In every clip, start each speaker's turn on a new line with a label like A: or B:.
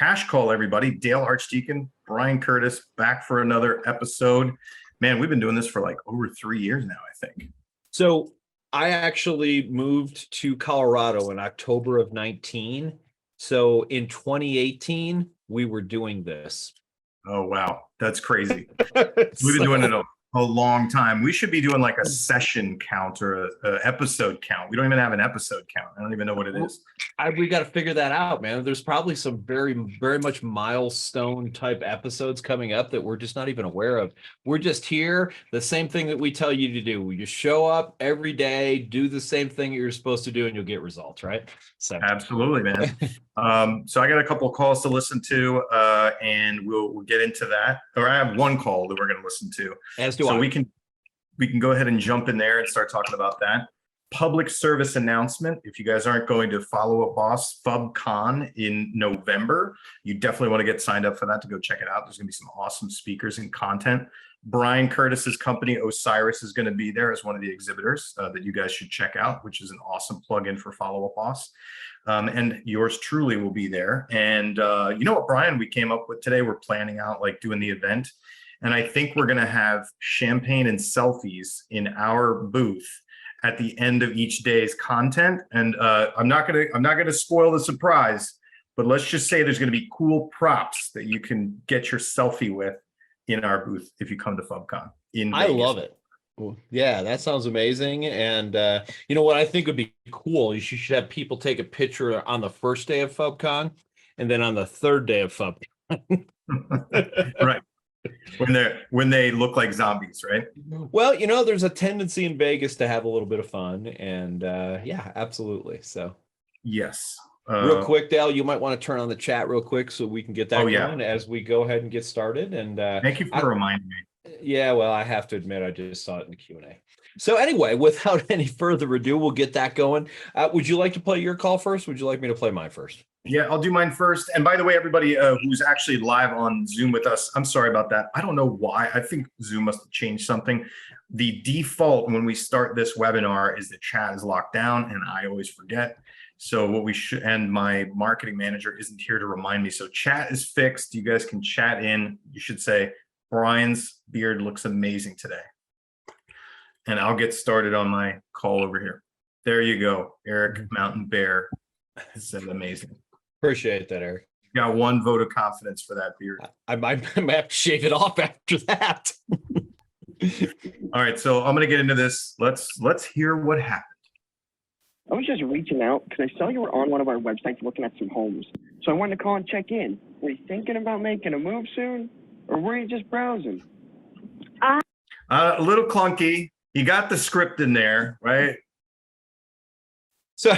A: Cash Call, everybody. Dale Archdekin, Brian Curtis, back for another episode. Man, we've been doing this for like over 3 years now, I think.
B: So I actually moved to Colorado in October of 19. So in 2018, we were doing this.
A: Oh, wow. That's crazy. We've been doing it a long time. We should be doing like a session count or a episode count. We don't even have an episode count. I don't even know what it is.
B: We got to figure that out, man. There's probably some very, very much milestone type episodes coming up that we're just not even aware of. We're just here. The same thing that we tell you to do. You show up every day, do the same thing that you're supposed to do, and you'll get results, right? So
A: absolutely, man. So I got a couple of calls to listen to, and we'll get into that. Or I have one call that we're going to listen to.
B: As do I.
A: So we can go ahead and jump in there and start talking about that. Public service announcement. If you guys aren't going to Follow Up Boss FubCon in November, you definitely want to get signed up for that to go check it out. There's going to be some awesome speakers and content. Brian Curtis's company, Osiris, is going to be there as one of the exhibitors that you guys should check out, which is an awesome plug-in for Follow Up Boss. And yours truly will be there. And you know what, Brian, we came up with today? We're planning out like doing the event. And I think we're going to have champagne and selfies in our booth at the end of each day's content. And I'm not gonna spoil the surprise, but let's just say there's going to be cool props that you can get your selfie with in our booth if you come to FubCon in Vegas.
B: I love it. Yeah, that sounds amazing. And you know what I think would be cool? You should have people take a picture on the first day of FubCon and then on the third day of FubCon.
A: Right. When they look like zombies, right?
B: Well, you know, there's a tendency in Vegas to have a little bit of fun, and yeah, absolutely. So,
A: yes.
B: Real quick, Dale, you might want to turn on the chat real quick so we can get that going as we go ahead and get started. And
A: thank you for reminding me.
B: Yeah, well, I have to admit, I just saw it in the Q&A. So anyway, without any further ado, we'll get that going. Would you like to play your call first? Would you like me to play mine first?
A: Yeah, I'll do mine first. And by the way, everybody who's actually live on Zoom with us, I'm sorry about that. I don't know why. I think Zoom must have changed something. The default when we start this webinar is that chat is locked down, and I always forget. So what we should, and my marketing manager isn't here to remind me. So chat is fixed. You guys can chat in. You should say, Brian's beard looks amazing today. And I'll get started on my call over here. There you go. Eric Mountain Bear said amazing.
B: Appreciate that, Eric.
A: Got one vote of confidence for that beard.
B: I might have to shave it off after that.
A: All right, so I'm going to get into this. Let's hear what happened.
C: I was just reaching out because I saw you were on one of our websites looking at some homes. So I wanted to call and check in. Were you thinking about making a move soon? Or were you just browsing?
A: A little clunky. You got the script in there, right?
B: So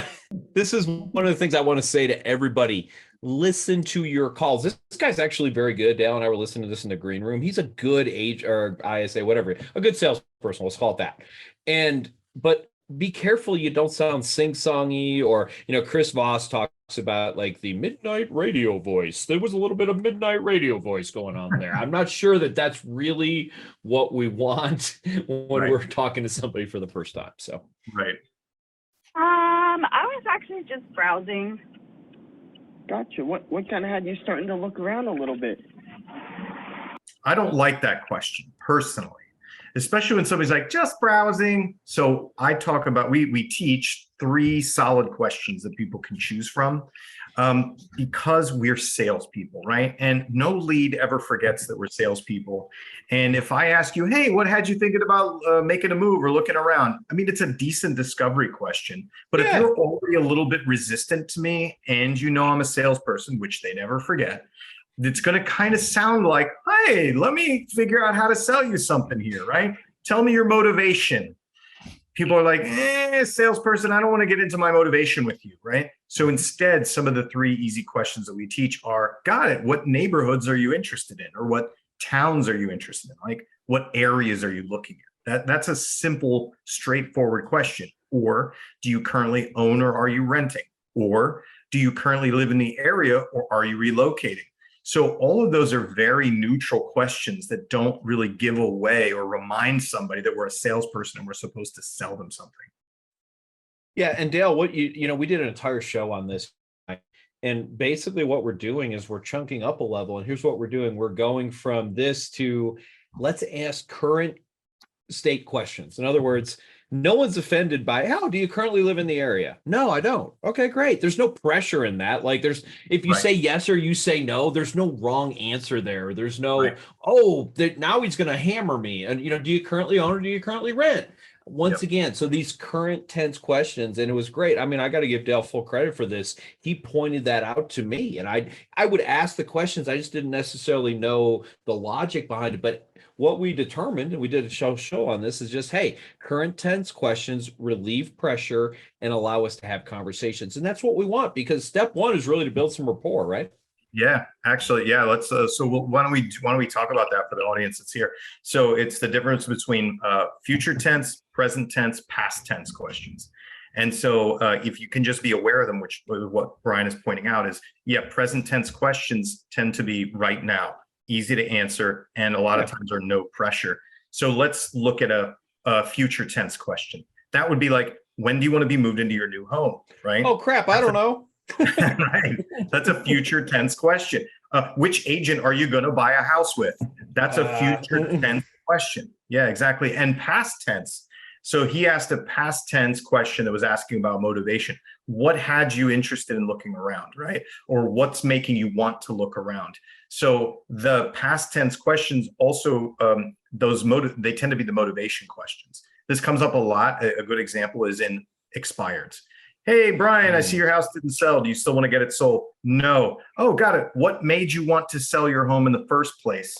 B: this is one of the things I want to say to everybody. Listen to your calls. This guy's actually very good. Dale and I were listening to this in the green room. He's a good or ISA, whatever, a good salesperson. Let's call it that. But be careful you don't sound sing-songy, or, you know, Chris Voss talks about like the midnight radio voice. There was a little bit of midnight radio voice going on there. I'm not sure that that's really what we want when we're talking to somebody for the first time. So,
A: right.
D: I was actually just browsing.
C: Gotcha. What kind of had you starting to look around a little bit?
A: I don't like that question personally, especially when somebody's like, just browsing. So I talk about, we teach 3 solid questions that people can choose from because we're salespeople, right? And no lead ever forgets that we're salespeople. And if I ask you, hey, what had you thinking about making a move or looking around? I mean, it's a decent discovery question. But if you're already a little bit resistant to me and you know I'm a salesperson, which they never forget, it's going to kind of sound like, hey, let me figure out how to sell you something here, right? Tell me your motivation. People are like, salesperson, I don't want to get into my motivation with you, right? So instead, some of the 3 easy questions that we teach are, got it, what neighborhoods are you interested in? Or what towns are you interested in? Like, what areas are you looking at? That's a simple, straightforward question. Or do you currently own or are you renting? Or do you currently live in the area or are you relocating? So all of those are very neutral questions that don't really give away or remind somebody that we're a salesperson and we're supposed to sell them something.
B: Yeah, and Dale, what you know, we did an entire show on this, And basically what we're doing is we're chunking up a level. And here's what we're doing. We're going from this to let's ask current state questions. In other words, no one's offended by, how do you currently live in the area? No, I don't. Okay, great. There's no pressure in that. Like if you say yes or you say no, there's no wrong answer there. There's no, now he's going to hammer me. And, do you currently own or do you currently rent? Once again, so these current tense questions, and it was great. I mean, I got to give Dale full credit for this. He pointed that out to me, and I would ask the questions. I just didn't necessarily know the logic behind it, but what we determined, and we did a show on this, is just, hey, current tense questions relieve pressure and allow us to have conversations. And that's what we want, because step one is really to build some rapport, right?
A: Yeah, actually, yeah. Let's. Why don't we talk about that for the audience that's here? So it's the difference between future tense, present tense, past tense questions. And so if you can just be aware of them, which what Brian is pointing out is, present tense questions tend to be right now, easy to answer, and a lot of times are no pressure. So let's look at a future tense question. That would be like, when do you want to be moved into your new home, right?
B: Oh, crap, I don't know.
A: Right. That's a future tense question. Which agent are you going to buy a house with? That's a future tense question. Yeah, exactly. And past tense. So he asked a past tense question that was asking about motivation. What had you interested in looking around, right? Or what's making you want to look around? So the past tense questions also, they tend to be the motivation questions. This comes up a lot. A good example is in expireds. Hey, Brian, I see your house didn't sell. Do you still want to get it sold? No. Oh, got it. What made you want to sell your home in the first place?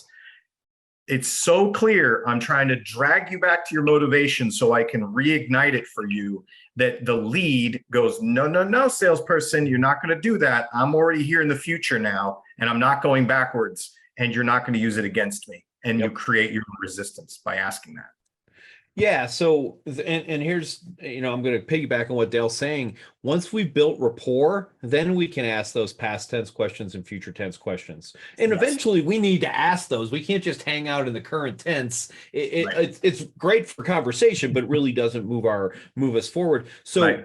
A: It's so clear. I'm trying to drag you back to your motivation so I can reignite it for you, that the lead goes, no, salesperson, you're not going to do that. I'm already here in the future now, and I'm not going backwards, and you're not going to use it against me. And you create your own resistance by asking that.
B: Yeah. So, and here's, I'm going to piggyback on what Dale's saying. Once we've built rapport, then we can ask those past tense questions and future tense questions. And eventually we need to ask those. We can't just hang out in the current tense. It's great for conversation, but it really doesn't move us forward. So,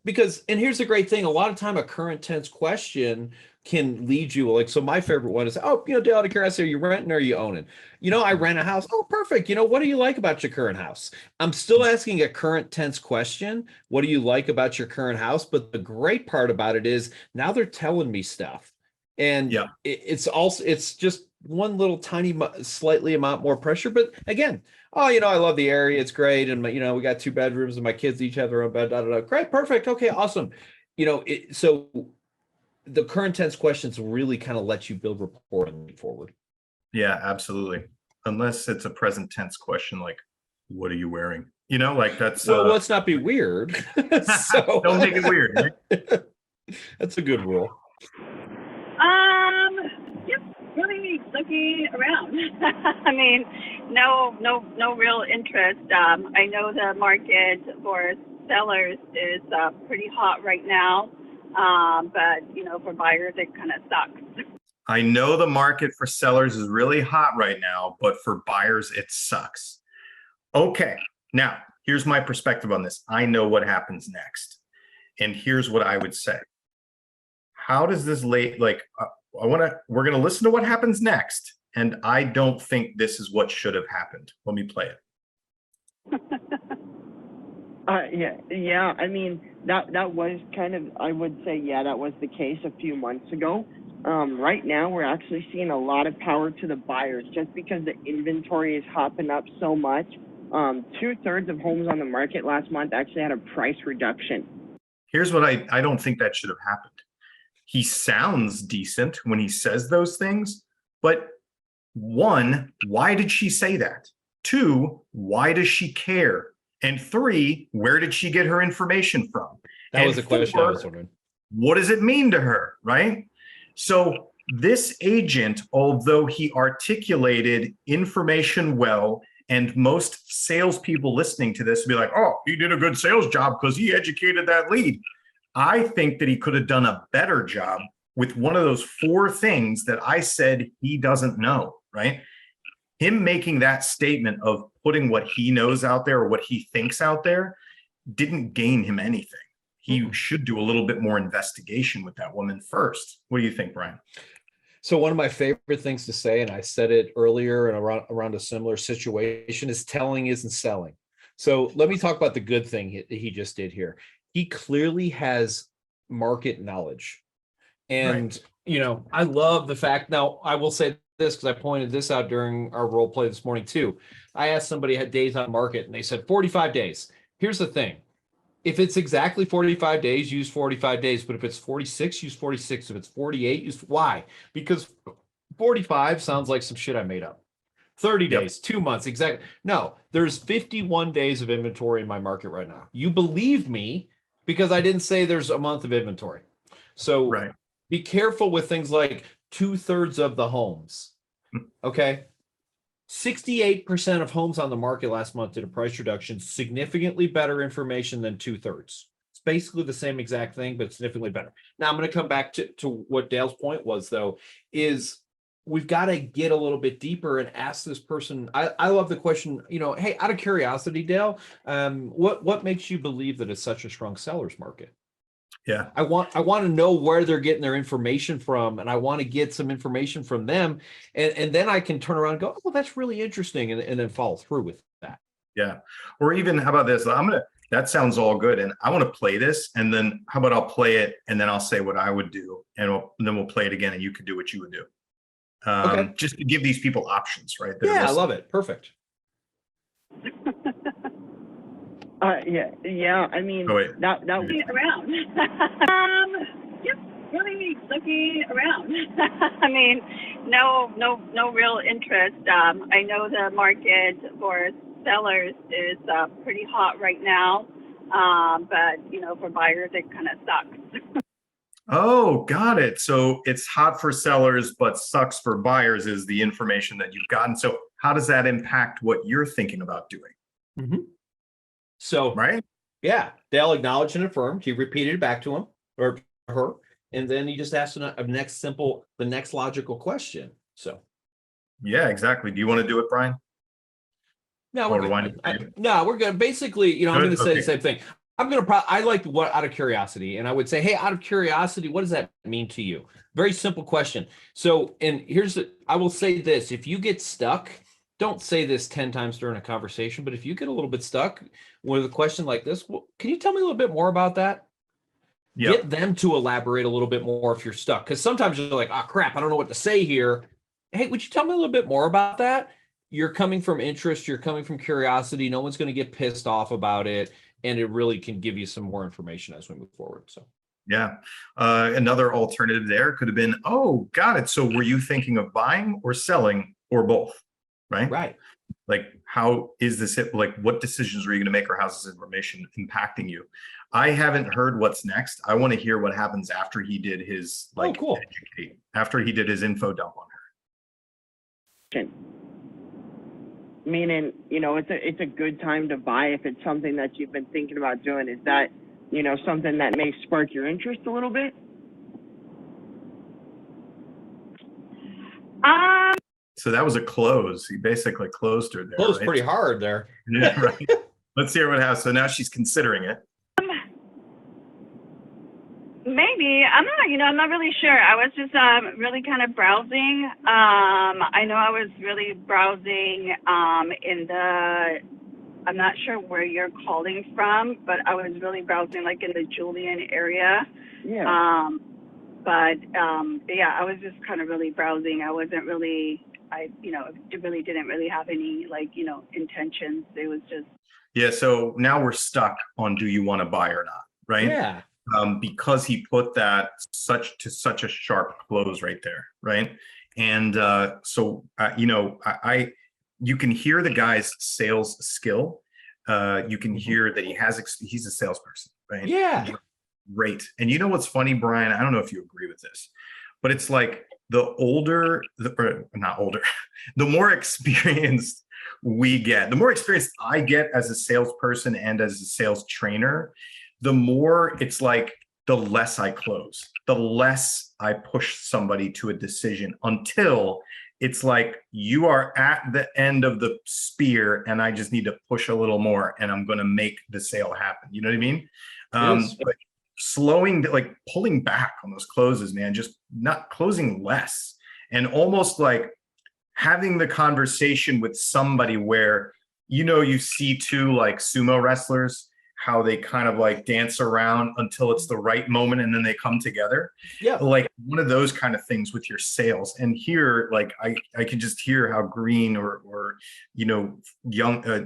B: because, and here's the great thing, a lot of time a current tense question can lead you, like, so my favorite one is, Dale, out of curiosity, are you renting or are you owning? I rent a house. Oh, perfect. What do you like about your current house? I'm still asking a current tense question. What do you like about your current house? But the great part about it is now they're telling me stuff. And it's just one little tiny, slightly amount more pressure. But again, I love the area. It's great. And, we got 2 bedrooms and my kids each have their own bed. Great. Perfect. Okay. Awesome. So the current tense questions really kind of let you build rapport and move forward.
A: Yeah, absolutely. Unless it's a present tense question, like, what are you wearing? Like that's.
B: Well, let's not be weird. So
A: don't make it weird. Right?
B: That's a good rule.
D: Just really looking around. I mean, no real interest. I know the market for sellers is pretty hot right now. But for buyers, it kind of sucks.
A: I know the market for sellers is really hot right now, but for buyers, it sucks. Okay, now here's my perspective on this. I know what happens next, and here's what I would say. How does this we're going to listen to what happens next, and I don't think this is what should have happened. Let me play it.
C: Yeah. I mean, that was kind of, I would say, that was the case a few months ago. Right now, we're actually seeing a lot of power to the buyers just because the inventory is hopping up so much. 2/3 of homes on the market last month actually had a price reduction.
A: Here's what I don't think that should have happened. He sounds decent when he says those things, but 1, why did she say that? 2, why does she care? And 3, where did she get her information from?
B: That was the question I was wondering.
A: What does it mean to her, right? So this agent, although he articulated information well, and most salespeople listening to this would be like, oh, he did a good sales job because he educated that lead. I think that he could have done a better job with one of those 4 things that I said he doesn't know, right? Him making that statement of putting what he knows out there or what he thinks out there didn't gain him anything. he should do a little bit more investigation with that woman first. What do you think, Brian?
B: So one of my favorite things to say, and I said it earlier and around a similar situation, is telling isn't selling. So let me talk about the good thing he just did here. He clearly has market knowledge. And, I love the fact, now I will say this because I pointed this out during our role play this morning too. I asked somebody had days on market and they said 45 days. Here's the thing. If it's exactly 45 days, use 45 days. But if it's 46, use 46. If it's 48, use why? Because 45 sounds like some shit I made up. 30 days, 2 months, exactly. No, there's 51 days of inventory in my market right now. You believe me because I didn't say there's a month of inventory. So be careful with things like 2/3 of the homes. Okay. 68% of homes on the market last month did a price reduction, significantly better information than 2/3. It's basically the same exact thing, but significantly better. Now I'm going to come back to what Dale's point was, though, is we've got to get a little bit deeper and ask this person. I love the question, hey, out of curiosity, Dale, what makes you believe that it's such a strong seller's market?
A: Yeah.
B: I want to know where they're getting their information from, and I want to get some information from them. And then I can turn around and go, oh, that's really interesting. And then follow through with that.
A: Yeah. Or even, how about this? That sounds all good. And I want to play this. And then how about I'll play it and then I'll say what I would do. And then we'll play it again and you could do what you would do. Okay. Just to give these people options, right?
B: Yeah, I love it. Perfect.
C: Yeah. I mean, that
D: around. Just really looking around. I mean, no real interest. I know the market for sellers is pretty hot right now, but for buyers it kind of sucks.
A: Oh, got it. So it's hot for sellers, but sucks for buyers is the information that you've gotten. So how does that impact what you're thinking about doing?
B: So, yeah, Dale acknowledged and affirmed. He repeated it back to him or her, and then he just asked the next logical question. So,
A: yeah, exactly. Do you want to do it, Brian?
B: No, we're good. No, we're good. Basically, I'm going to say the same thing. I like what out of curiosity, and I would say, hey, out of curiosity, what does that mean to you? Very simple question. So, and I will say this: if you get stuck, don't say this 10 times during a conversation, but if you get a little bit stuck with a question like this, well, can you tell me a little bit more about that? Yep. Get them to elaborate a little bit more if you're stuck. Because sometimes you're like, oh, crap, I don't know what to say here. Hey, would you tell me a little bit more about that? You're coming from interest. You're coming from curiosity. No one's going to get pissed off about it. And it really can give you some more information as we move forward. So, yeah.
A: Another alternative there could have been, oh, got it. So were you thinking of buying or selling or both? Right. Like, how is this, like, what decisions are you going to make, or how's this information impacting you? I haven't heard what's next. I want to hear what happens after he did his, after he did his info dump on her.
C: Meaning, it's a good time to buy if it's something that you've been thinking about doing. Is that, something that may spark your interest a little bit?
A: So that was a close. He basically closed her there.
B: Closed pretty hard there.
A: Yeah, right. Let's hear what happens. So now she's considering it.
D: Maybe. I'm not really sure. I was just really kind of browsing. I know I was really browsing I'm not sure where you're calling from, but I was really browsing like in the Julian area.
C: Yeah.
D: I was just kind of really browsing. I wasn't really, really didn't really have any intentions. It was just.
A: Yeah. So now we're stuck on, do you want to buy or not? Right.
B: Yeah.
A: Because he put that such a sharp close right there. Right. And you can hear the guy's sales skill. You can hear that he's a salesperson. Right.
B: Yeah.
A: Great. And you know what's funny, Brian? I don't know if you agree with this, but it's like the more experienced we get, the more experienced I get as a salesperson and as a sales trainer, the more it's like the less I close, the less I push somebody to a decision until it's like you are at the end of the spear and I just need to push a little more and I'm going to make the sale happen. You know what I mean? slowing, like pulling back on those closes, man, just not closing less, and almost like having the conversation with somebody where, you see two like sumo wrestlers, how they kind of like dance around until it's the right moment and then they come together.
B: Yeah.
A: Like one of those kind of things with your sales. And here, like I can just hear how green or young,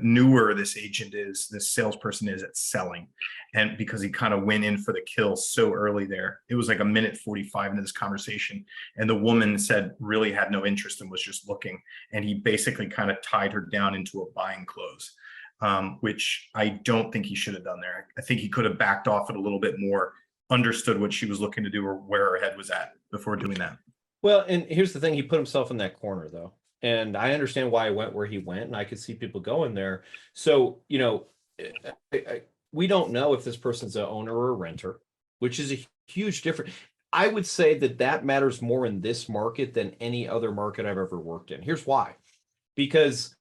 A: newer this agent is, this salesperson is at selling. And because he kind of went in for the kill so early there, it was like a minute 45 into this conversation. And the woman said really had no interest and was just looking. And he basically kind of tied her down into a buying close. Which I don't think he should have done there. I think he could have backed off it a little bit more, understood what she was looking to do or where her head was at before doing that.
B: Well, and here's the thing, he put himself in that corner though. And I understand why he went where he went, and I could see people going there. So, we don't know if this person's an owner or a renter, which is a huge difference. I would say that matters more in this market than any other market I've ever worked in. Here's why. Because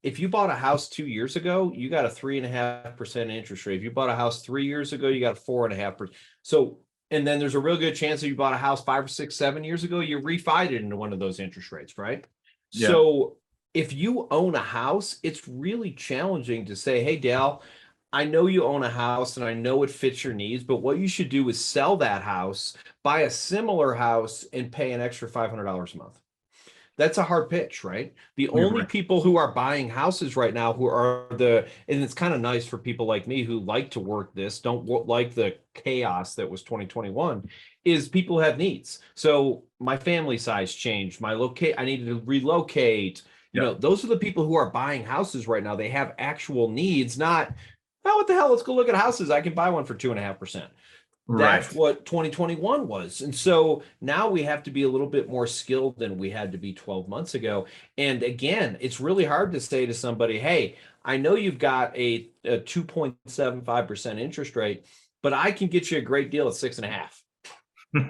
B: if you bought a house 2 years ago, you got a 3.5% interest rate. If you bought a house 3 years ago, you got a 4.5%. So, and then there's a real good chance that you bought a house 5 or 6, 7 years ago, you refied it into one of those interest rates, right? Yeah. So if you own a house, it's really challenging to say, hey, Dale, I know you own a house and I know it fits your needs, but what you should do is sell that house, buy a similar house, and pay an extra $500 a month. That's a hard pitch, right? The only people who are buying houses right now who are and it's kind of nice for people like me who like to work this, don't like the chaos that was 2021, is people who have needs. So my family size changed, I needed to relocate. Those are the people who are buying houses right now. They have actual needs, not, oh, what the hell, let's go look at houses. I can buy one for 2.5%. That's what 2021 was. And so now we have to be a little bit more skilled than we had to be 12 months ago. And again, it's really hard to say to somebody, hey, I know you've got a 2.75% interest rate, but I can get you a great deal at 6.5%.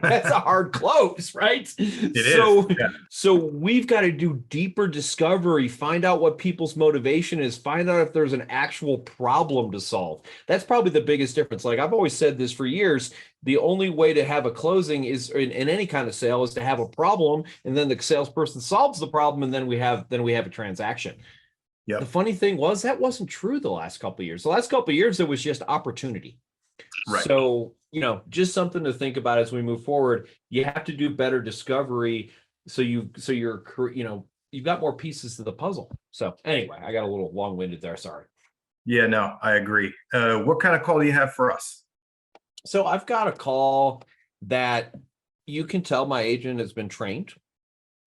B: That's a hard close, right? It is. Yeah. So we've got to do deeper discovery, find out what people's motivation is, find out if there's an actual problem to solve. That's probably the biggest difference. Like I've always said this for years, the only way to have a closing is in any kind of sale is to have a problem, and then the salesperson solves the problem, and then we have a transaction. Yep. The funny thing was that wasn't true the last couple of years. The last couple of years, it was just opportunity. Right. So, just something to think about as we move forward. You have to do better discovery so you've got more pieces to the puzzle. So anyway, I got a little long-winded there. Sorry.
A: Yeah, no, I agree. What kind of call do you have for us?
B: So I've got a call that you can tell my agent has been trained.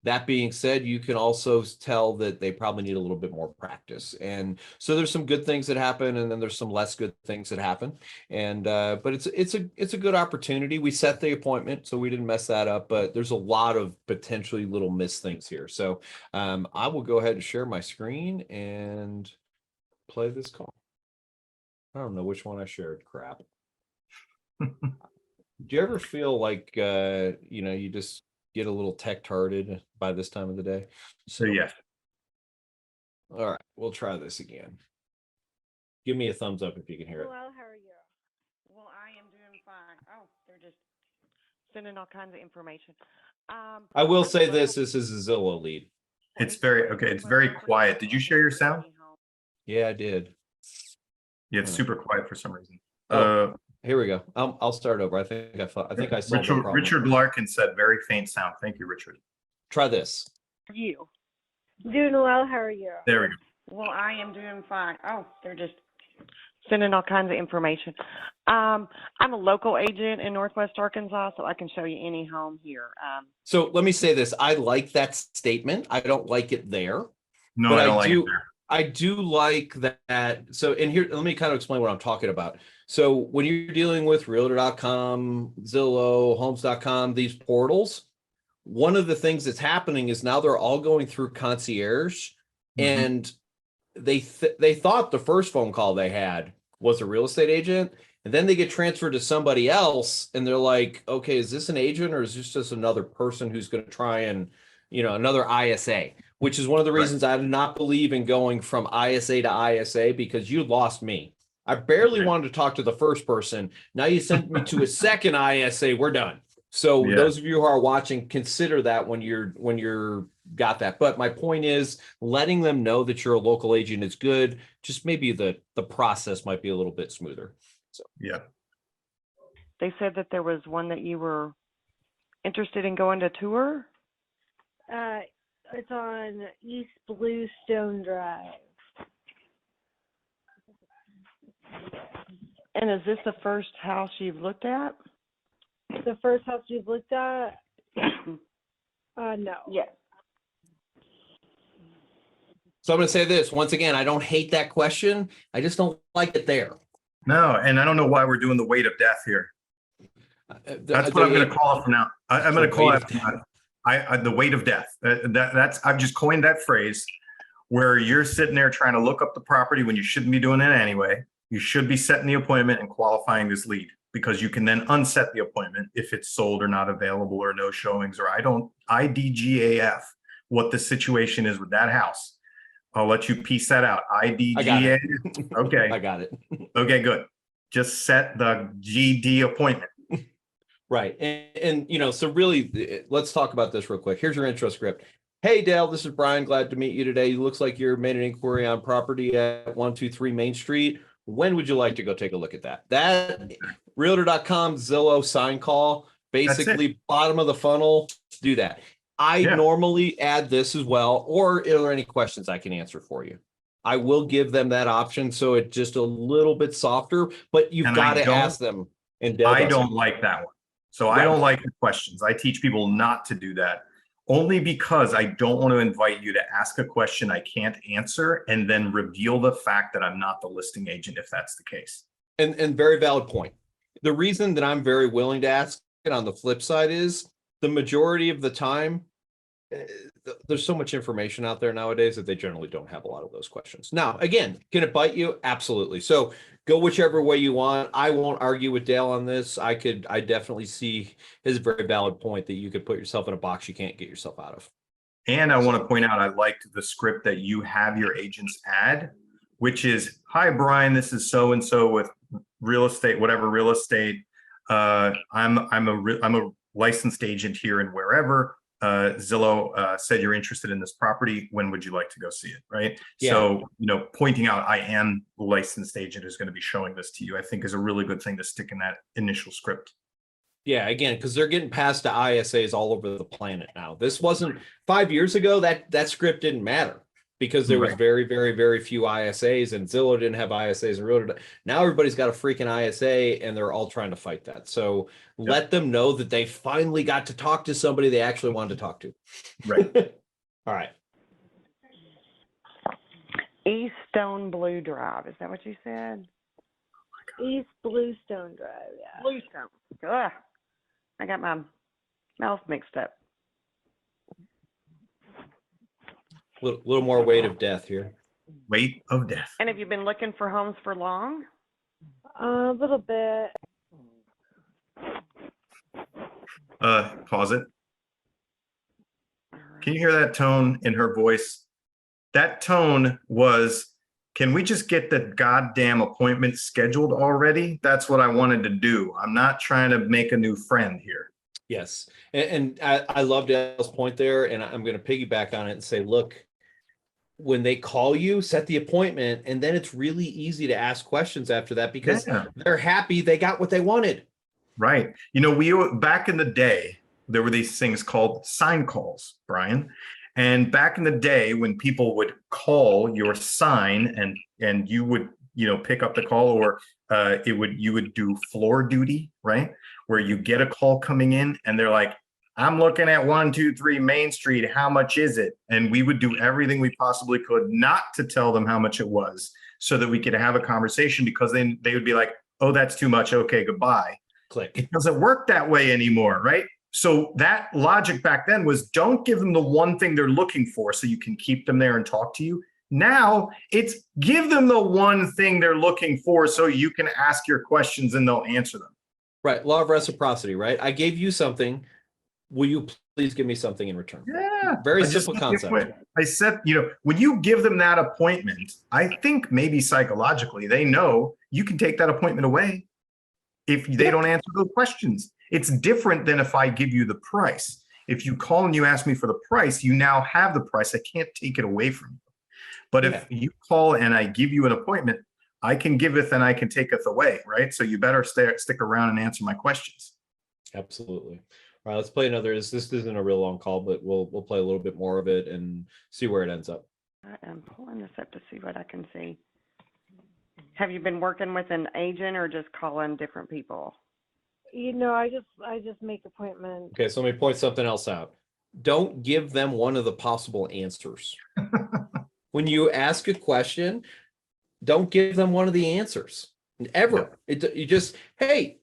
B: That being said, you can also tell that they probably need a little bit more practice. And so there's some good things that happen, and then there's some less good things that happen. And but it's a good opportunity. We set the appointment, so we didn't mess that up. But there's a lot of potentially little missed things here. So I will go ahead and share my screen and play this call. I don't know which one I shared. Crap. Do you ever feel like you just get a little tech-hearted by this time of the day?
A: So yeah.
B: All right, we'll try this again. Give me a thumbs up if you can hear it.
E: Hello, how are you? Well, I am doing fine. Oh, they're just sending all kinds of information.
B: I will say this is a Zillow lead.
A: It's very quiet. Did you share your sound?
B: Yeah, I did.
A: Yeah, it's super quiet for some reason.
B: Here we go. I'll start over. I think I saw
A: Richard Larkin said very faint sound. Thank you, Richard.
B: Try this.
E: You.
F: Doing well. How are you?
A: There we go.
E: Well, I am doing fine. Oh, they're just sending all kinds of information. I'm a local agent in Northwest Arkansas, so I can show you any home here.
B: So let me say this. I like that statement. I don't like it there.
A: No, but I don't like it there.
B: I do like that. So, and here, let me kind of explain what I'm talking about. So when you're dealing with realtor.com, Zillow, homes.com, these portals, one of the things that's happening is now they're all going through concierge, and they thought the first phone call they had was a real estate agent, and then they get transferred to somebody else, and they're like, okay, is this an agent or is this just another person who's going to try and, another ISA? Which is one of the reasons I do not believe in going from ISA to ISA, because you lost me. I barely wanted to talk to the first person. Now you sent me to a second ISA. We're done. So those of you who are watching, consider that when you're got that. But my point is letting them know that you're a local agent is good. Just maybe the process might be a little bit smoother. So
A: Yeah.
E: They said that there was one that you were interested in going to tour.
F: It's on East Bluestone Drive.
E: And is this the first house you've looked at?
F: The first house you've looked at? No.
E: Yes.
B: So I'm going to say this once again. I don't hate that question. I just don't like it there.
A: No, and I don't know why we're doing the weight of death here. That's what I'm going to call it from now. I'm going to call it the weight of death. I've just coined that phrase where you're sitting there trying to look up the property when you shouldn't be doing it anyway. You should be setting the appointment and qualifying this lead, because you can then unset the appointment if it's sold or not available or no showings, or IDGAF what the situation is with that house. I'll let you piece that out. IDGAF. Okay.
B: I got it.
A: Okay, good. Just set the GD appointment.
B: Right. And so really, let's talk about this real quick. Here's your intro script. Hey, Dale, this is Brian. Glad to meet you today. It looks like you made an inquiry on property at 123 Main Street. When would you like to go take a look at that? That Realtor.com Zillow sign call, basically bottom of the funnel, do that. I normally add this as well, or are there any questions I can answer for you? I will give them that option, so it's just a little bit softer, but you've got to ask them. And
A: I don't like that one. So I don't like the questions. I teach people not to do that, only because I don't want to invite you to ask a question I can't answer and then reveal the fact that I'm not the listing agent if that's the case.
B: And very valid point. The reason that I'm very willing to ask it on the flip side is the majority of the time, there's so much information out there nowadays that they generally don't have a lot of those questions. Now, again, can it bite you? Absolutely. So go whichever way you want. I won't argue with Dale on this. I definitely see his very valid point that you could put yourself in a box you can't get yourself out of.
A: And I want to point out, I liked the script that you have your agents add, which is, hi, Brian, this is so-and-so with real estate, whatever real estate. I'm a licensed agent here and wherever. Zillow said you're interested in this property. When would you like to go see it? Right. Yeah. So, pointing out I am the licensed agent who's going to be showing this to you, I think is a really good thing to stick in that initial script.
B: Yeah. Again, because they're getting passed to ISAs all over the planet now. This wasn't 5 years ago. That script didn't matter because there was very, very, very few ISAs, and Zillow didn't have ISAs and Realtor. Now everybody's got a freaking ISA, and they're all trying to fight that. So let them know that they finally got to talk to somebody they actually wanted to talk to.
A: Right.
B: All right.
E: East Stone Blue Drive. Is that what you said?
F: East Bluestone Drive, yeah.
E: Bluestone. Ugh. I got my mouth mixed up.
B: Little more weight of death here.
A: Weight of death.
E: And have you been looking for homes for long?
F: A little bit.
A: Pause it. Can you hear that tone in her voice? That tone was, can we just get the goddamn appointment scheduled already? That's what I wanted to do. I'm not trying to make a new friend here.
B: Yes. And I love Dale's point there. And I'm going to piggyback on it and say, look, when they call you, set the appointment, and then it's really easy to ask questions after that because they're happy they got what they wanted.
A: Right. We back in the day, there were these things called sign calls, Brian. And back in the day when people would call your sign and you would, pick up the call, or you would do floor duty, right? Where you get a call coming in and they're like, I'm looking at 123 Main Street. How much is it? And we would do everything we possibly could not to tell them how much it was so that we could have a conversation, because then they would be like, oh, that's too much. Okay, goodbye.
B: Click.
A: It doesn't work that way anymore, right? So that logic back then was, don't give them the one thing they're looking for so you can keep them there and talk to you. Now it's give them the one thing they're looking for so you can ask your questions and they'll answer them.
B: Right. Law of reciprocity, right? I gave you something. will you please give me something in return?
A: Yeah.
B: Very
A: I just
B: simple
A: set the
B: concept.
A: appointment. I said, when you give them that appointment, I think maybe psychologically they know you can take that appointment away if they don't answer those questions. It's different than if I give you the price. If you call and you ask me for the price, you now have the price. I can't take it away from you. But if you call and I give you an appointment, I can giveth and I can taketh away, right? So you better stick around and answer my questions.
B: Absolutely. All right, let's play another. This isn't a real long call, but we'll play a little bit more of it and see where it ends up.
E: I am pulling this up to see what I can see. Have you been working with an agent or just calling different people?
F: I just make appointments.
B: Okay, so let me point something else out. Don't give them one of the possible answers. When you ask a question, don't give them one of the answers ever. You just, hey,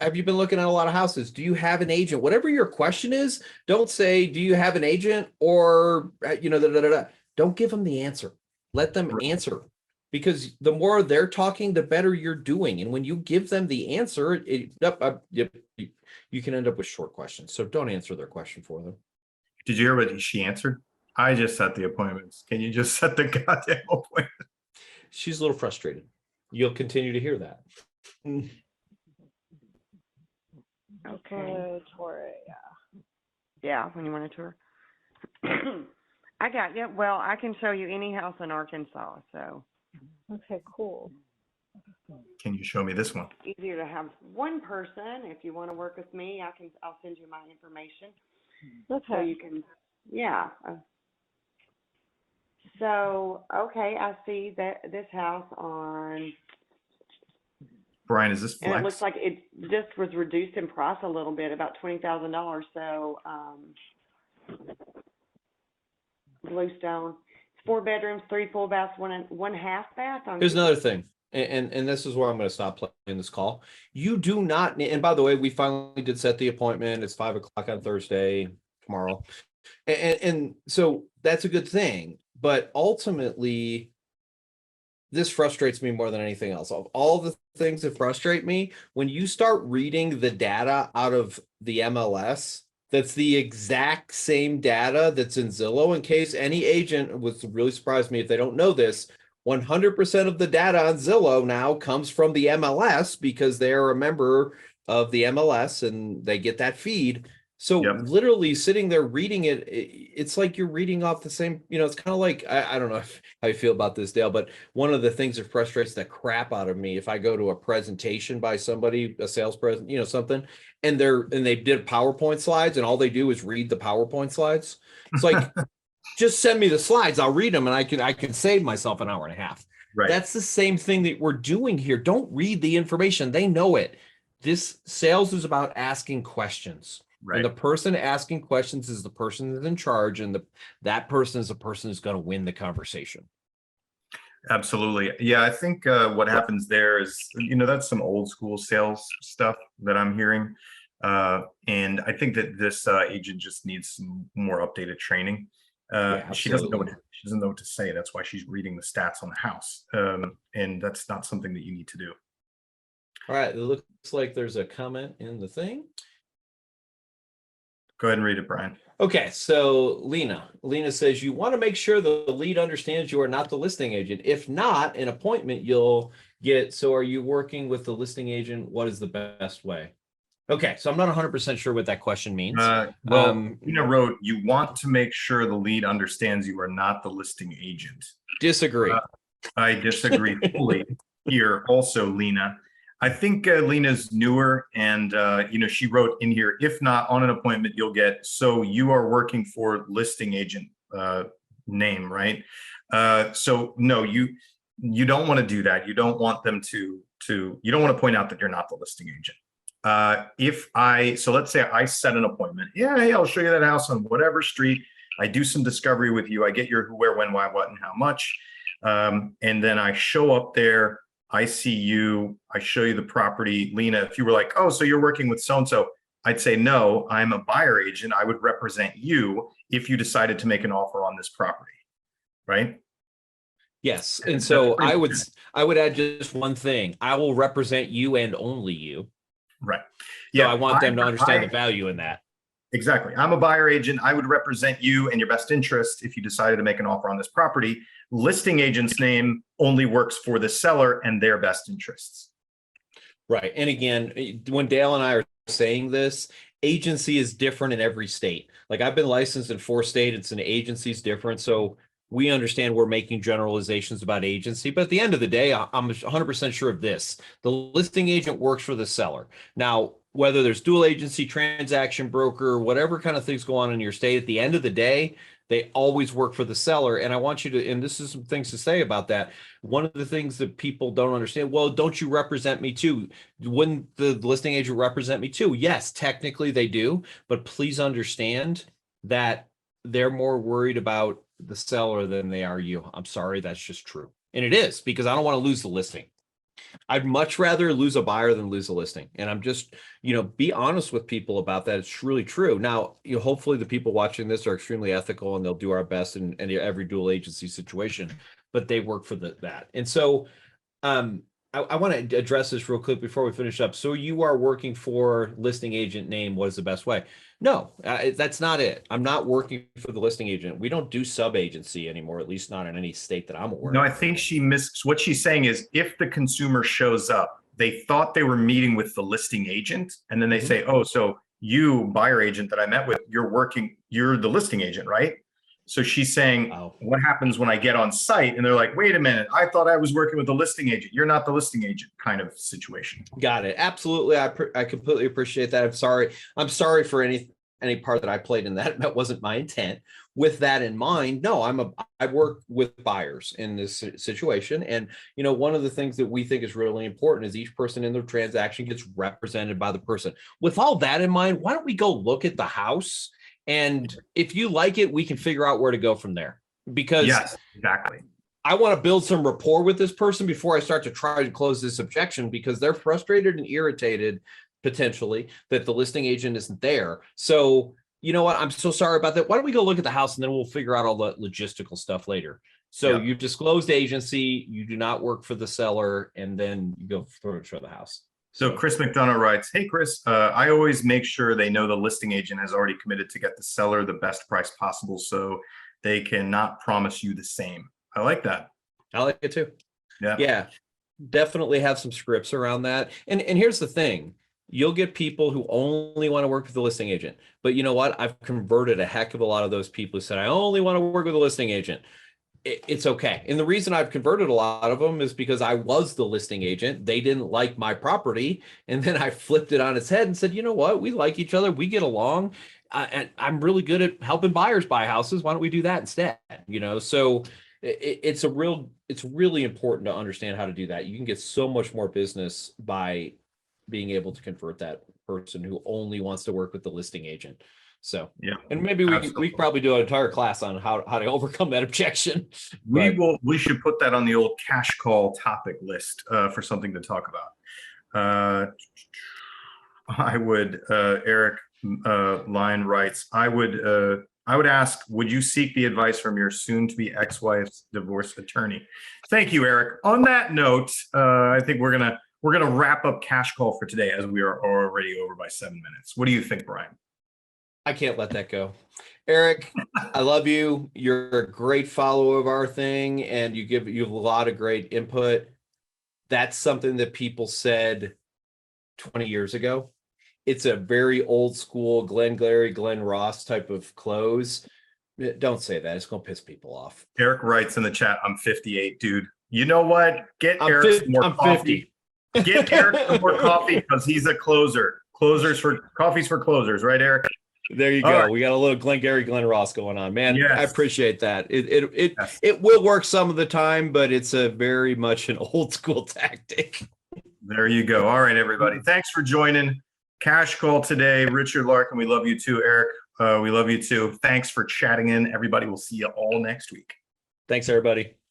B: have you been looking at a lot of houses? Do you have an agent? Whatever your question is, don't say, do you have an agent? Or, Don't give them the answer. Let them answer. Because the more they're talking, the better you're doing. And when you give them the answer, you can end up with short questions. So don't answer their question for them.
A: Did you hear what she answered? I just set the appointments. Can you just set the goddamn appointment?
B: She's a little frustrated. You'll continue to hear that.
E: Okay.
F: Tour,
E: Yeah, when you want a tour. I got you. Well, I can show you any house in Arkansas, so.
F: Okay, cool.
A: Can you show me this one?
E: Easier to have one person. If you want to work with me, I'll send you my information.
F: Okay.
E: So you can, So, okay, I see that this house on,
A: Brian, is this
E: and
A: flex?
E: it looks like it just was reduced in price a little bit, about $20,000. So, Bluestone, 4 bedrooms, 3 full baths, one half bath.
B: Here's another thing. And this is where I'm going to stop playing this call. You do not, and by the way, we finally did set the appointment. It's 5 o'clock on Thursday, tomorrow. And so that's a good thing. But ultimately, this frustrates me more than anything else. Of all the things that frustrate me, when you start reading the data out of the MLS, that's the exact same data that's in Zillow. In case any agent would really surprise me if they don't know this, 100% of the data on Zillow now comes from the MLS because they're a member of the MLS and they get that feed. So literally sitting there reading it, it's like you're reading off the same, it's kind of like, I don't know how you feel about this, Dale, but one of the things that frustrates the crap out of me, if I go to a presentation by somebody, a sales present, something, and they did PowerPoint slides and all they do is read the PowerPoint slides. It's like, just send me the slides. I'll read them and I can save myself an hour and a half.
A: Right.
B: That's the same thing that we're doing here. Don't read the information. They know it. This sales is about asking questions.
A: Right.
B: And the person asking questions is the person that's in charge, and that person is the person who's going to win the conversation.
A: Absolutely. Yeah, I think what happens there is, that's some old school sales stuff that I'm hearing. And I think that this agent just needs some more updated training. She doesn't know what to say. That's why she's reading the stats on the house. And that's not something that you need to do.
B: All right. It looks like there's a comment in the thing.
A: Go ahead and read it, Brian.
B: Okay, so Lena says, you want to make sure the lead understands you are not the listing agent. If not, an appointment you'll get. So are you working with the listing agent? What is the best way? Okay, so I'm not 100% sure what that question means.
A: Lena wrote, you want to make sure the lead understands you are not the listing agent.
B: Disagree.
A: I disagree fully here also, Lena. I think Lena's newer, and she wrote in here, if not on an appointment, you'll get. So you are working for listing agent name, right? So no, you don't want to do that. You don't want them to you don't want to point out that you're not the listing agent. So let's say I set an appointment. Yeah, hey, I'll show you that house on whatever street. I do some discovery with you. I get your who, where, when, why, what, and how much, and then I show up there. I see you, I show you the property. Lena, if you were like, oh, so you're working with so-and-so, I'd say, no, I'm a buyer agent. I would represent you if you decided to make an offer on this property, right?
B: Yes. And so I would add just one thing. I will represent you and only you.
A: Right.
B: Yeah. So I want them to understand the value in that.
A: Exactly. I'm a buyer agent. I would represent you and your best interest if you decided to make an offer on this property. Listing agent's name only works for the seller and their best interests.
B: Right. And again, when Dale and I are saying this, agency is different in every state. Like I've been licensed in 4 states and agency is different. So we understand we're making generalizations about agency, but at the end of the day, I'm 100% sure of this. The listing agent works for the seller. Now, whether there's dual agency, transaction broker, whatever kind of things go on in your state, at the end of the day, they always work for the seller. And I want you to, and this is some things to say about that. One of the things that people don't understand, well, don't you represent me too? Wouldn't the listing agent represent me too? Yes, technically they do, but please understand that they're more worried about the seller than they are you. I'm sorry, that's just true. And it is, because I don't want to lose the listing. I'd much rather lose a buyer than lose a listing. And I'm just, be honest with people about that. It's really true. Now, hopefully the people watching this are extremely ethical and they'll do our best in every dual agency situation, but they work for that. And so I want to address this real quick before we finish up. So you are working for listing agent name. What is the best way? No, that's not it. I'm not working for the listing agent. We don't do sub agency anymore, at least not in any state that I'm aware of.
A: No, I think she missed what she's saying is if the consumer shows up, they thought they were meeting with the listing agent. And then they say, oh, so you buyer agent that I met with, you're the listing agent, right? So she's saying, what happens when I get on site? And they're like, wait a minute, I thought I was working with the listing agent. You're not the listing agent kind of situation.
B: Got it. Absolutely. I completely appreciate that. I'm sorry for any part that I played in that. That wasn't my intent. With that in mind, no, I work with buyers in this situation. And, one of the things that we think is really important is each person in the transaction gets represented by the person. With all that in mind, why don't we go look at the house? And if you like it, we can figure out where to go from there. Because
A: yes, exactly.
B: I want to build some rapport with this person before I start to try to close this objection, because they're frustrated and irritated potentially that the listing agent isn't there. So, you know what? I'm so sorry about that. Why don't we go look at the house and then we'll figure out all the logistical stuff later. So you've disclosed agency, you do not work for the seller, and then you go show the house.
A: So Chris McDonough writes, hey, Chris, I always make sure they know the listing agent has already committed to get the seller the best price possible, so they cannot promise you the same. I like that.
B: I like it too.
A: Yeah.
B: Definitely have some scripts around that. And here's the thing. You'll get people who only want to work with the listing agent. But you know what? I've converted a heck of a lot of those people who said, I only want to work with a listing agent. It's okay. And the reason I've converted a lot of them is because I was the listing agent. They didn't like my property. And then I flipped it on its head and said, you know what? We like each other. We get along. And I'm really good at helping buyers buy houses. Why don't we do that instead? So it's really important to understand how to do that. You can get so much more business by being able to convert that person who only wants to work with the listing agent. So, and maybe we probably do an entire class on how to overcome that objection.
A: We should put that on the old cash call topic list for something to talk about. I would, Eric Line writes, I would ask, would you seek the advice from your soon-to-be ex-wife's divorce attorney? Thank you, Eric. On that note, I think we're gonna wrap up cash call for today, as we are already over by 7 minutes. What do you think, Brian?
B: I can't let that go. Eric, I love you. You're a great follower of our thing, and you have a lot of great input. That's something that people said 20 years ago. It's a very old school Glenn Glary, Glenn Ross type of close. Don't say that. It's going to piss people off.
A: Eric writes in the chat, I'm 58, dude. You know what? Get Eric some more coffee. 50. Get Eric some more coffee because he's a closer. Coffee's for closers, right, Eric?
B: There you go. Right. We got a little Glenn Gary, Glenn Ross going on, man. Yes. I appreciate that. It will work some of the time, but it's a very much an old school tactic.
A: There you go. All right, everybody. Thanks for joining Cash Call today. Richard Larkin, we love you too. Eric, we love you too. Thanks for chatting in. Everybody, we'll see you all next week.
B: Thanks, everybody.